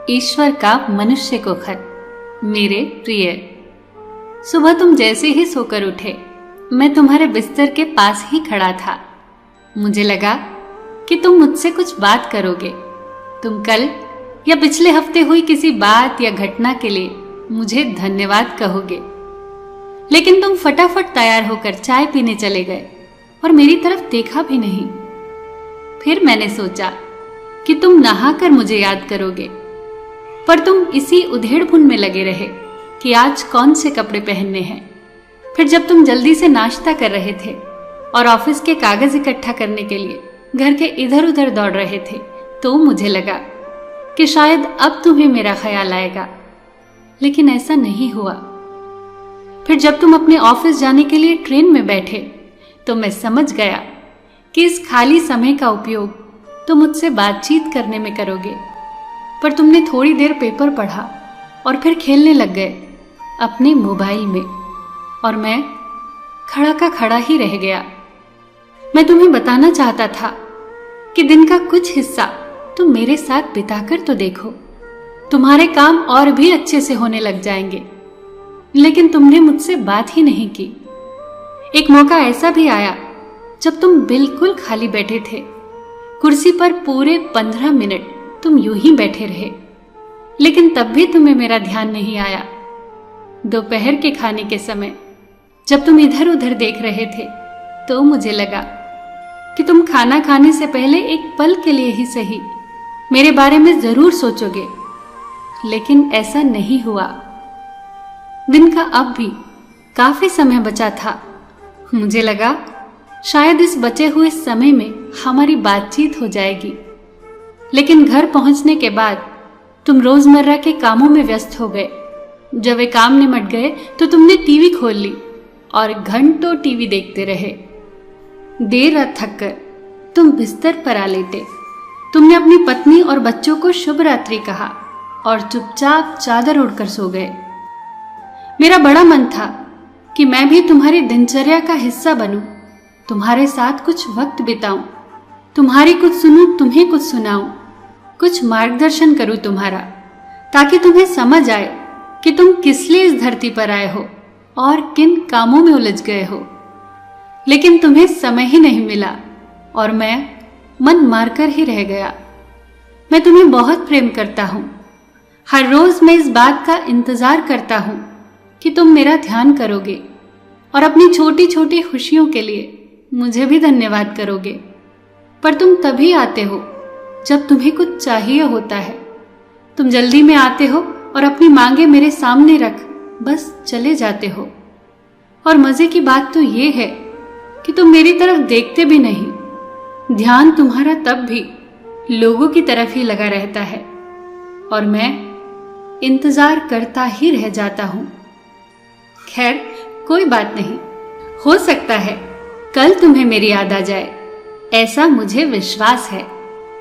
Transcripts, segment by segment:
ईश्वर का मनुष्य को खत। मेरे प्रिय, सुबह तुम जैसे ही सोकर उठे, मैं तुम्हारे बिस्तर के पास ही खड़ा था। मुझे लगा कि तुम मुझसे कुछ बात करोगे। तुम कल या पिछले हफ्ते हुई किसी बात या घटना के लिए मुझे धन्यवाद कहोगे, लेकिन तुम फटाफट तैयार होकर चाय पीने चले गए और मेरी तरफ देखा भी नहीं। फिर मैंने सोचा कि तुम नहाकर मुझे याद करोगे, पर तुम इसी उधेड़-बुन में लगे रहे कि आज कौन से कपड़े पहनने हैं। फिर जब तुम जल्दी से नाश्ता कर रहे थे और ऑफिस के कागज इकट्ठा करने के लिए घर के इधर उधर दौड़ रहे थे, तो मुझे लगा कि शायद अब तुम्हें मेरा ख्याल आएगा, लेकिन ऐसा नहीं हुआ। फिर जब तुम अपने ऑफिस जाने के लिए ट्रेन में बैठे, तो मैं समझ गया कि इस खाली समय का उपयोग तुम मुझसे बातचीत करने में करोगे। पर तुमने थोड़ी देर पेपर पढ़ा और फिर खेलने लग गए अपने मोबाइल में, और मैं खड़ा का खड़ा ही रह गया। मैं तुम्हें बताना चाहता था कि दिन का कुछ हिस्सा तुम मेरे साथ बिताकर तो देखो, तुम्हारे काम और भी अच्छे से होने लग जाएंगे, लेकिन तुमने मुझसे बात ही नहीं की। एक मौका ऐसा भी आया जब तुम बिल्कुल खाली बैठे थे, कुर्सी पर पूरे 15 मिनट तुम यूं ही बैठे रहे, लेकिन तब भी तुम्हें मेरा ध्यान नहीं आया। दोपहर के खाने के समय जब तुम इधर उधर देख रहे थे, तो मुझे लगा कि तुम खाना खाने से पहले एक पल के लिए ही सही मेरे बारे में जरूर सोचोगे, लेकिन ऐसा नहीं हुआ। दिन का अब भी काफी समय बचा था। मुझे लगा शायद इस बचे हुए समय में हमारी बातचीत हो जाएगी, लेकिन घर पहुंचने के बाद तुम रोजमर्रा के कामों में व्यस्त हो गए। जब वे काम निमट गए तो तुमने टीवी खोल ली और घंटों टीवी देखते रहे। देर रात थककर तुम बिस्तर पर आ लेटे। तुमने अपनी पत्नी और बच्चों को शुभ रात्रि कहा और चुपचाप चादर ओढ़कर सो गए। मेरा बड़ा मन था कि मैं भी तुम्हारी दिनचर्या का हिस्सा बनूं, तुम्हारे साथ कुछ वक्त बिताऊं, तुम्हारी कुछ सुनूं, तुम्हें कुछ सुनाऊं, कुछ मार्गदर्शन करूं तुम्हारा, ताकि तुम्हें समझ आए कि तुम किस लिए इस धरती पर आए हो और किन कामों में उलझ गए हो। लेकिन तुम्हें समय ही नहीं मिला और मैं मन मारकर ही रह गया। मैं तुम्हें बहुत प्रेम करता हूं। हर रोज मैं इस बात का इंतजार करता हूं कि तुम मेरा ध्यान करोगे और अपनी छोटी छोटी खुशियों के लिए मुझे भी धन्यवाद करोगे। पर तुम तभी आते हो जब तुम्हें कुछ चाहिए होता है। तुम जल्दी में आते हो और अपनी मांगे मेरे सामने रख बस चले जाते हो। और मजे की बात तो ये है कि तुम मेरी तरफ देखते भी नहीं। ध्यान तुम्हारा तब भी लोगों की तरफ ही लगा रहता है और मैं इंतजार करता ही रह जाता हूं। खैर, कोई बात नहीं, हो सकता है कल तुम्हें मेरी याद आ जाए, ऐसा मुझे विश्वास है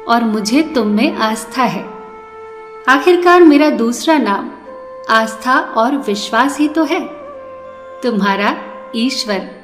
और मुझे तुम में आस्था है। आखिरकार मेरा दूसरा नाम आस्था और विश्वास ही तो है। तुम्हारा ईश्वर।